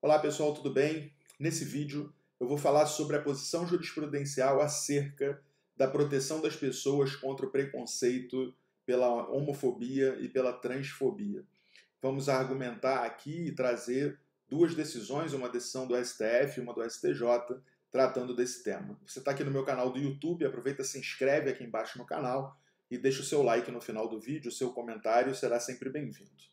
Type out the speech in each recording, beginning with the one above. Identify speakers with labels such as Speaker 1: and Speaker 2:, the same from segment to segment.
Speaker 1: Olá pessoal, tudo bem? Nesse vídeo eu vou falar sobre a posição jurisprudencial acerca da proteção das pessoas contra o preconceito pela homofobia e pela transfobia. Vamos argumentar aqui e trazer duas decisões, uma decisão do STF e uma do STJ, tratando desse tema. Você está aqui no meu canal do YouTube, aproveita, se inscreve aqui embaixo no canal e deixa o seu like no final do vídeo, o seu comentário será sempre bem-vindo.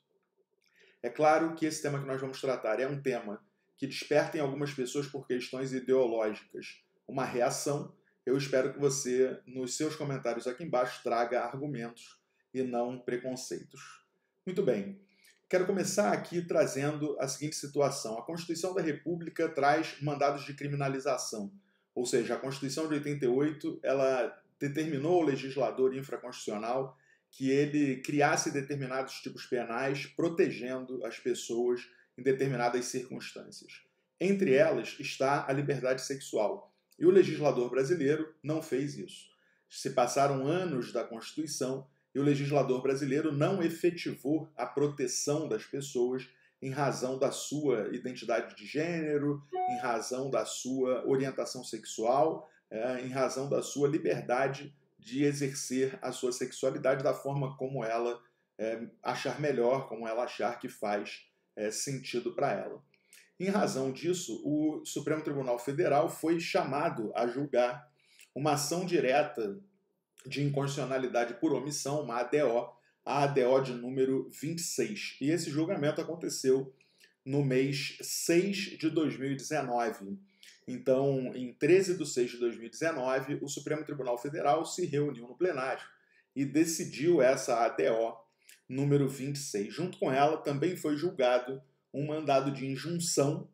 Speaker 1: É claro que esse tema que nós vamos tratar é um tema que desperta em algumas pessoas por questões ideológicas uma reação. Eu espero que você, nos seus comentários aqui embaixo, traga argumentos e não preconceitos. Muito bem. Quero começar aqui trazendo a seguinte situação. A Constituição da República traz mandados de criminalização, ou seja, a Constituição de 88, ela determinou ao legislador infraconstitucional que ele criasse determinados tipos penais protegendo as pessoas em determinadas circunstâncias. Entre elas está a liberdade sexual. E o legislador brasileiro não fez isso. Se passaram anos da Constituição e o legislador brasileiro não efetivou a proteção das pessoas em razão da sua identidade de gênero, em razão da sua orientação sexual, em razão da sua liberdade de exercer a sua sexualidade da forma como ela achar melhor, como ela achar que faz sentido para ela. Em razão disso, o Supremo Tribunal Federal foi chamado a julgar uma ação direta de inconstitucionalidade por omissão, uma ADO, a ADO de número 26. E esse julgamento aconteceu no mês 6 de 2019. Então, em 13 de 6 de 2019, o Supremo Tribunal Federal se reuniu no plenário e decidiu essa ADO número 26. Junto com ela, também foi julgado um mandado de injunção.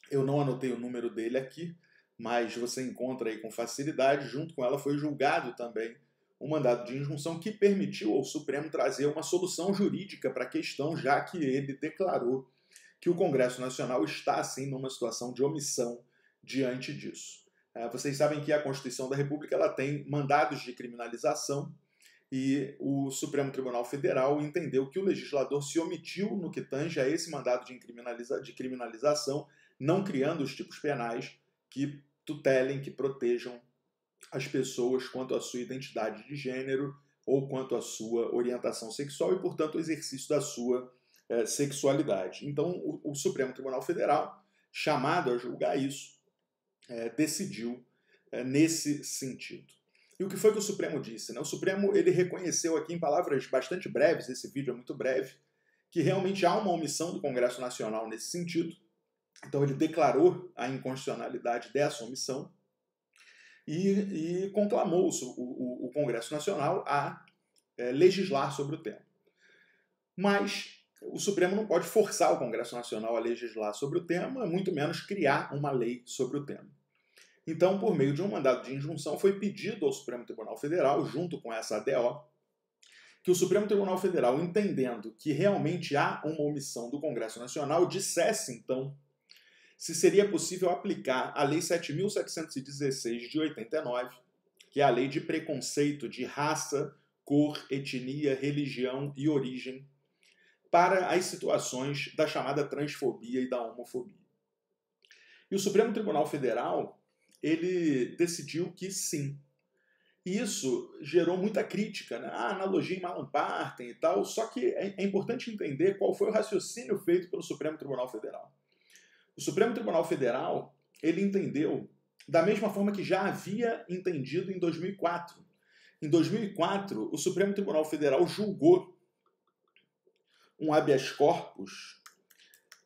Speaker 1: Eu não anotei o número dele aqui, mas você encontra aí com facilidade. Junto com ela foi julgado também um mandado de injunção que permitiu ao Supremo trazer uma solução jurídica para a questão, já que ele declarou que o Congresso Nacional está, assim, numa situação de omissão diante disso. Vocês sabem que a Constituição da República ela tem mandados de criminalização e o Supremo Tribunal Federal entendeu que o legislador se omitiu no que tange a esse mandado de criminalização, não criando os tipos penais que tutelem, que protejam as pessoas quanto à sua identidade de gênero ou quanto à sua orientação sexual e, portanto, o exercício da sua sexualidade. Então, o Supremo Tribunal Federal, chamado a julgar isso, decidiu nesse sentido. E o que foi que o Supremo disse? Né? O Supremo ele reconheceu aqui em palavras bastante breves, esse vídeo é muito breve, que realmente há uma omissão do Congresso Nacional nesse sentido. Então ele declarou a inconstitucionalidade dessa omissão e conclamou o Congresso Nacional a legislar sobre o tema. Mas o Supremo não pode forçar o Congresso Nacional a legislar sobre o tema, muito menos criar uma lei sobre o tema. Então, por meio de um mandado de injunção, foi pedido ao Supremo Tribunal Federal, junto com essa ADO, que o Supremo Tribunal Federal, entendendo que realmente há uma omissão do Congresso Nacional, dissesse, então, se seria possível aplicar a Lei 7.716 de 89, que é a lei de preconceito de raça, cor, etnia, religião e origem, para as situações da chamada transfobia e da homofobia. E o Supremo Tribunal Federal ele decidiu que sim. E isso gerou muita crítica, né? Analogia em Malam Partem e tal, só que é importante entender qual foi o raciocínio feito pelo Supremo Tribunal Federal. O Supremo Tribunal Federal ele entendeu da mesma forma que já havia entendido em 2004. Em 2004, o Supremo Tribunal Federal julgou um habeas corpus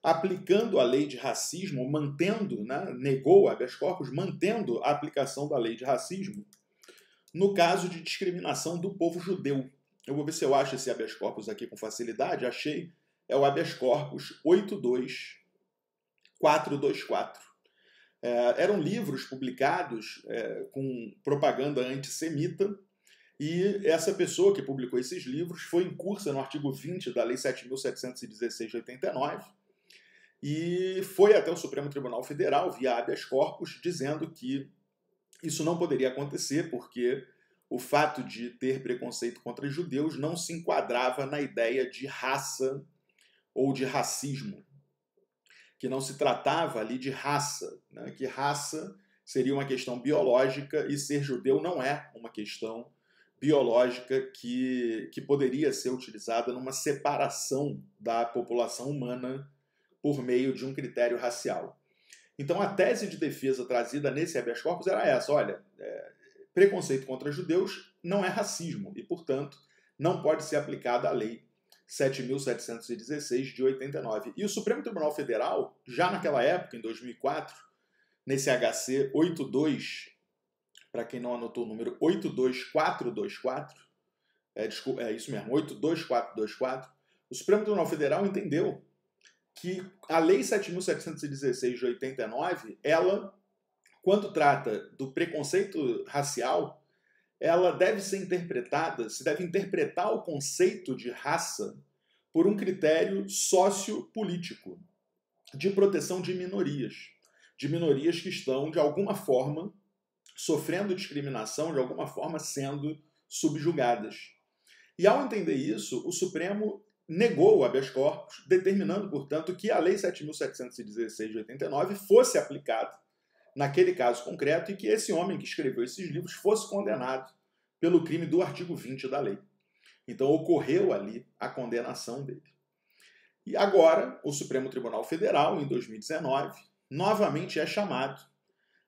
Speaker 1: aplicando a lei de racismo, mantendo, né, negou o habeas corpus, mantendo a aplicação da lei de racismo no caso de discriminação do povo judeu. Eu vou ver se eu acho esse habeas corpus aqui com facilidade. Achei. É o habeas corpus 82424. Eram livros publicados com propaganda antissemita e essa pessoa que publicou esses livros foi incursa no artigo 20 da Lei 7.716 de 89 e foi até o Supremo Tribunal Federal, via habeas corpus, dizendo que isso não poderia acontecer porque o fato de ter preconceito contra judeus não se enquadrava na ideia de raça ou de racismo. que não se tratava ali de raça, né? Que raça seria uma questão biológica e ser judeu não é uma questão biológica que poderia ser utilizada numa separação da população humana por meio de um critério racial. Então a tese de defesa trazida nesse habeas corpus era essa: olha, preconceito contra judeus não é racismo e, portanto, não pode ser aplicada a lei 7.716 de 89. E o Supremo Tribunal Federal, já naquela época, em 2004, nesse HC 82, para quem não anotou o número, 82424, é isso mesmo, 82424, o Supremo Tribunal Federal entendeu que a Lei 7.716 de 89, ela, quando trata do preconceito racial, ela deve ser interpretada, se deve interpretar o conceito de raça por um critério sociopolítico de proteção de minorias que estão, de alguma forma, sofrendo discriminação, de alguma forma sendo subjugadas. E ao entender isso, o Supremo negou o habeas corpus, determinando, portanto, que a Lei 7.716 de 89 fosse aplicada naquele caso concreto e que esse homem que escreveu esses livros fosse condenado pelo crime do artigo 20 da lei. Então ocorreu ali a condenação dele. E agora, o Supremo Tribunal Federal, em 2019, novamente é chamado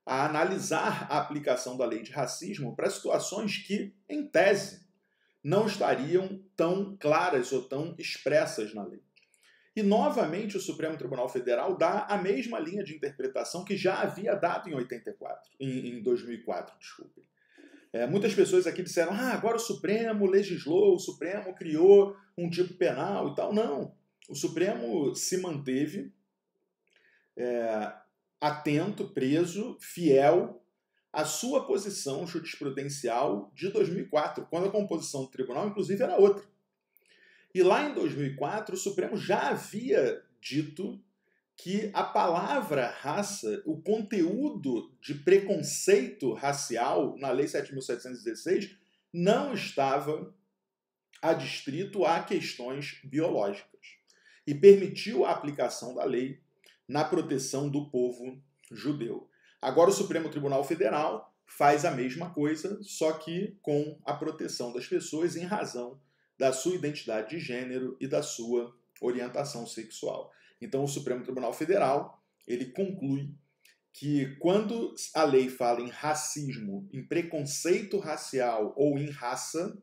Speaker 1: a analisar a aplicação da lei de racismo para situações que, em tese, não estariam tão claras ou tão expressas na lei. E, novamente, o Supremo Tribunal Federal dá a mesma linha de interpretação que já havia dado em 2004. Desculpem. Muitas pessoas aqui disseram, agora o Supremo legislou, o Supremo criou um tipo penal e tal. Não, o Supremo se manteve atento, preso, fiel à sua posição jurisprudencial de 2004, quando a composição do tribunal, inclusive, era outra. E lá em 2004, o Supremo já havia dito que a palavra raça, o conteúdo de preconceito racial na Lei 7.716 não estava adstrito a questões biológicas e permitiu a aplicação da lei na proteção do povo judeu. Agora o Supremo Tribunal Federal faz a mesma coisa, só que com a proteção das pessoas em razão da sua identidade de gênero e da sua orientação sexual. Então o Supremo Tribunal Federal, ele conclui que quando a lei fala em racismo, em preconceito racial ou em raça,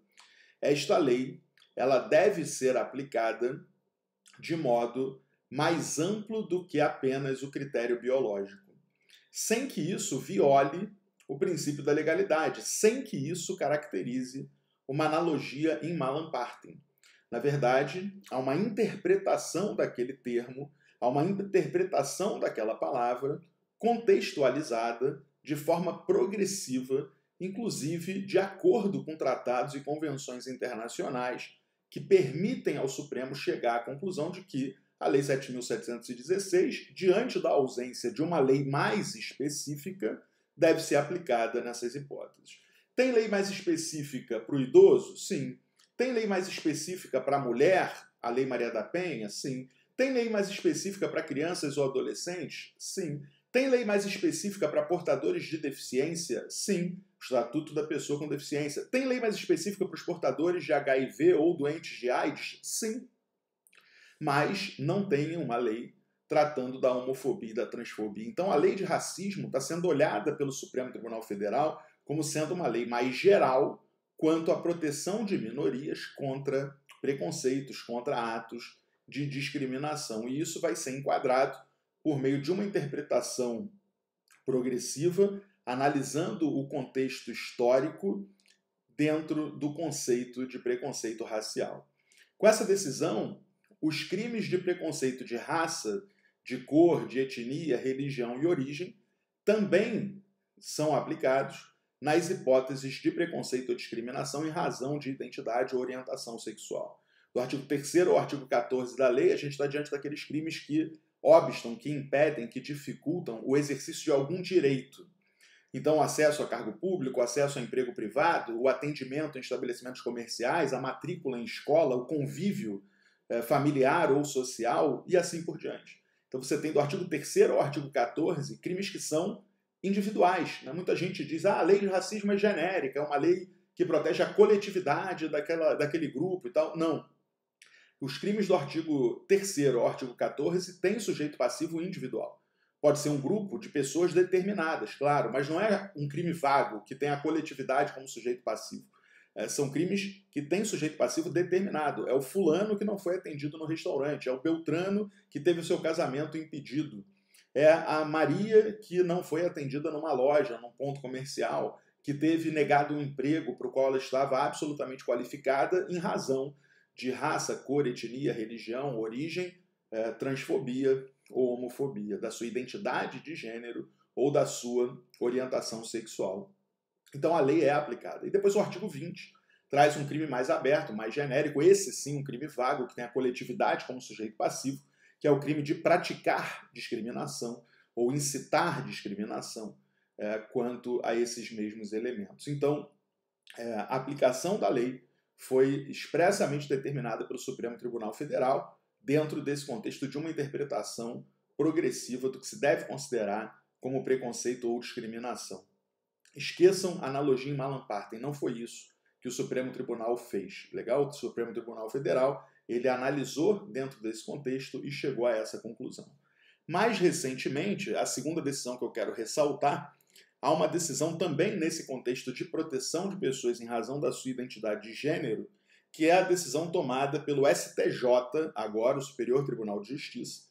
Speaker 1: esta lei ela deve ser aplicada de modo mais amplo do que apenas o critério biológico, sem que isso viole o princípio da legalidade, sem que isso caracterize uma analogia in malam partem. Na verdade, há uma interpretação daquele termo, há uma interpretação daquela palavra contextualizada de forma progressiva, inclusive de acordo com tratados e convenções internacionais que permitem ao Supremo chegar à conclusão de que a Lei 7.716, diante da ausência de uma lei mais específica, deve ser aplicada nessas hipóteses. Tem lei mais específica para o idoso? Sim. Tem lei mais específica para a mulher? A Lei Maria da Penha? Sim. Tem lei mais específica para crianças ou adolescentes? Sim. Tem lei mais específica para portadores de deficiência? Sim. O Estatuto da Pessoa com Deficiência. Tem lei mais específica para os portadores de HIV ou doentes de AIDS? Sim. Mas não tem uma lei tratando da homofobia e da transfobia. Então a lei de racismo está sendo olhada pelo Supremo Tribunal Federal como sendo uma lei mais geral quanto à proteção de minorias contra preconceitos, contra atos de discriminação. E isso vai ser enquadrado por meio de uma interpretação progressiva, analisando o contexto histórico dentro do conceito de preconceito racial. Com essa decisão, os crimes de preconceito de raça, de cor, de etnia, religião e origem também são aplicados nas hipóteses de preconceito ou discriminação em razão de identidade ou orientação sexual. Do artigo 3º ao artigo 14 da lei, a gente está diante daqueles crimes que obstam, que impedem, que dificultam o exercício de algum direito. Então, o acesso a cargo público, o acesso a emprego privado, o atendimento em estabelecimentos comerciais, a matrícula em escola, o convívio familiar ou social e assim por diante. Então você tem do artigo 3º ao artigo 14 crimes que são individuais. Né? Muita gente diz, a lei de racismo é genérica, é uma lei que protege a coletividade daquele grupo e tal. Não. Os crimes do artigo 3º ao artigo 14 têm sujeito passivo individual. Pode ser um grupo de pessoas determinadas, claro, mas não é um crime vago que tem a coletividade como sujeito passivo. São crimes que têm sujeito passivo determinado. É o fulano que não foi atendido no restaurante, é o Beltrano que teve o seu casamento impedido, é a Maria que não foi atendida numa loja, num ponto comercial, que teve negado um emprego para o qual ela estava absolutamente qualificada em razão de raça, cor, etnia, religião, origem, transfobia ou homofobia, da sua identidade de gênero ou da sua orientação sexual. Então a lei é aplicada. E depois o artigo 20 traz um crime mais aberto, mais genérico, esse sim um crime vago, que tem a coletividade como sujeito passivo, que é o crime de praticar discriminação ou incitar discriminação quanto a esses mesmos elementos. Então, a aplicação da lei foi expressamente determinada pelo Supremo Tribunal Federal dentro desse contexto de uma interpretação progressiva do que se deve considerar como preconceito ou discriminação. Esqueçam a analogia em Malam-Partem, não foi isso que o Supremo Tribunal fez. Legal? O Supremo Tribunal Federal, ele analisou dentro desse contexto e chegou a essa conclusão. Mais recentemente, a segunda decisão que eu quero ressaltar, há uma decisão também nesse contexto de proteção de pessoas em razão da sua identidade de gênero, que é a decisão tomada pelo STJ, agora o Superior Tribunal de Justiça,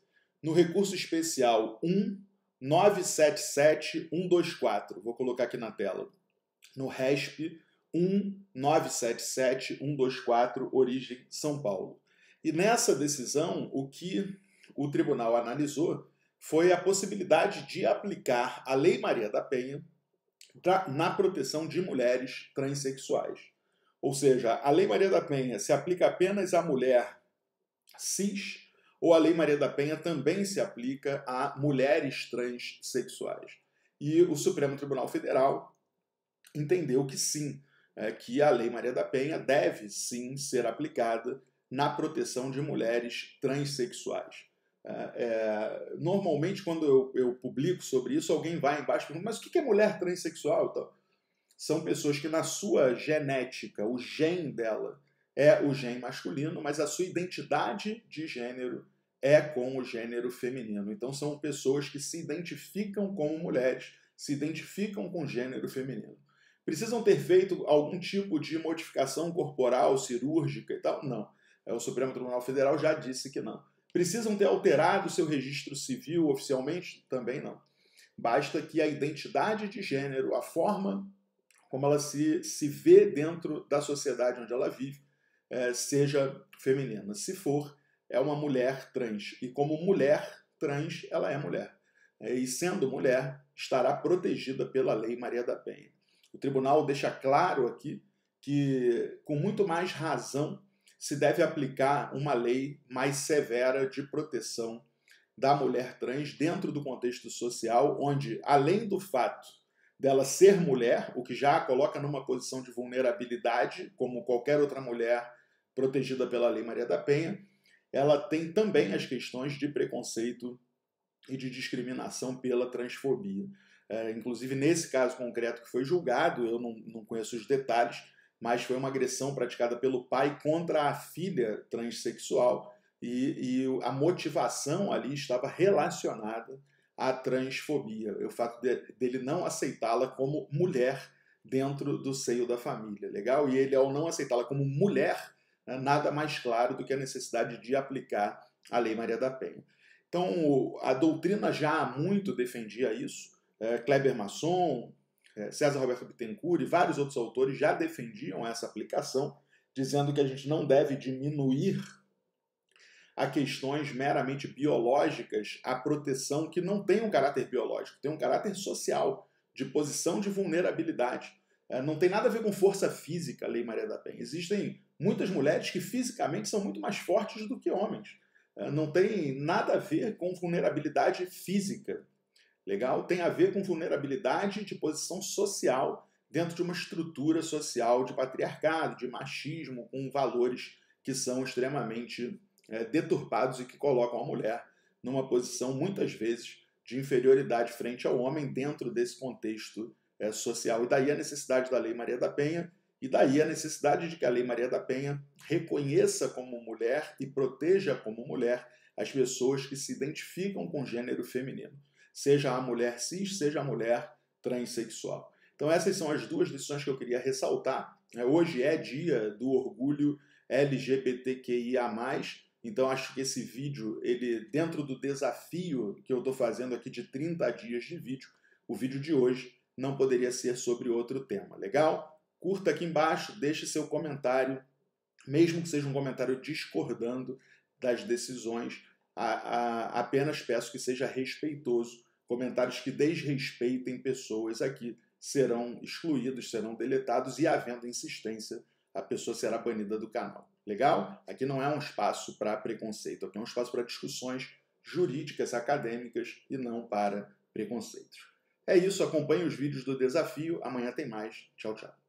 Speaker 1: no recurso especial 1977124. Vou colocar aqui na tela. No RESP 1977124, origem São Paulo. E nessa decisão, o que o tribunal analisou foi a possibilidade de aplicar a Lei Maria da Penha na proteção de mulheres transexuais. Ou seja, a Lei Maria da Penha se aplica apenas à mulher cis, ou a Lei Maria da Penha também se aplica a mulheres transexuais. E o Supremo Tribunal Federal entendeu que sim, que a Lei Maria da Penha deve sim ser aplicada na proteção de mulheres transexuais. Normalmente, quando eu publico sobre isso, alguém vai embaixo e pergunta, mas o que é mulher transexual? Então, são pessoas que na sua genética, o gene dela é o gene masculino, mas a sua identidade de gênero é com o gênero feminino. Então são pessoas que se identificam como mulheres, se identificam com o gênero feminino. Precisam ter feito algum tipo de modificação corporal, cirúrgica e tal? Não. O Supremo Tribunal Federal já disse que não. Precisam ter alterado seu registro civil oficialmente? Também não. Basta que a identidade de gênero, a forma como ela se vê dentro da sociedade onde ela vive, seja feminina. Se for, é uma mulher trans. E como mulher trans, ela é mulher. E sendo mulher, estará protegida pela Lei Maria da Penha. O tribunal deixa claro aqui que, com muito mais razão, se deve aplicar uma lei mais severa de proteção da mulher trans dentro do contexto social, onde, além do fato dela ser mulher, o que já a coloca numa posição de vulnerabilidade, como qualquer outra mulher protegida pela Lei Maria da Penha, ela tem também as questões de preconceito e de discriminação pela transfobia. Inclusive, nesse caso concreto que foi julgado, eu não conheço os detalhes, mas foi uma agressão praticada pelo pai contra a filha transexual e a motivação ali estava relacionada à transfobia, o fato dele não aceitá-la como mulher dentro do seio da família, legal? E ele, ao não aceitá-la como mulher, nada mais claro do que a necessidade de aplicar a Lei Maria da Penha. Então, a doutrina já há muito defendia isso. Kleber Masson, César Roberto Bittencourt e vários outros autores já defendiam essa aplicação, dizendo que a gente não deve diminuir a questões meramente biológicas a proteção que não tem um caráter biológico, tem um caráter social, de posição de vulnerabilidade. Não tem nada a ver com força física a Lei Maria da Penha. Existem muitas mulheres que fisicamente são muito mais fortes do que homens. Não tem nada a ver com vulnerabilidade física. Legal? Tem a ver com vulnerabilidade de posição social dentro de uma estrutura social de patriarcado, de machismo, com valores que são extremamente deturpados e que colocam a mulher numa posição, muitas vezes, de inferioridade frente ao homem dentro desse contexto social. E daí a necessidade da Lei Maria da Penha, e daí a necessidade de que a Lei Maria da Penha reconheça como mulher e proteja como mulher as pessoas que se identificam com gênero feminino, seja a mulher cis, seja a mulher transexual. Então essas são as duas lições que eu queria ressaltar. Hoje é dia do orgulho LGBTQIA+, então acho que esse vídeo, ele dentro do desafio que eu estou fazendo aqui de 30 dias de vídeo, o vídeo de hoje não poderia ser sobre outro tema. Legal? Curta aqui embaixo, deixe seu comentário, mesmo que seja um comentário discordando das decisões, apenas peço que seja respeitoso. Comentários que desrespeitem pessoas aqui serão excluídos, serão deletados e, havendo insistência, a pessoa será banida do canal. Legal? Aqui não é um espaço para preconceito, aqui é um espaço para discussões jurídicas, acadêmicas e não para preconceitos. É isso, acompanhe os vídeos do desafio. Amanhã tem mais. Tchau, tchau.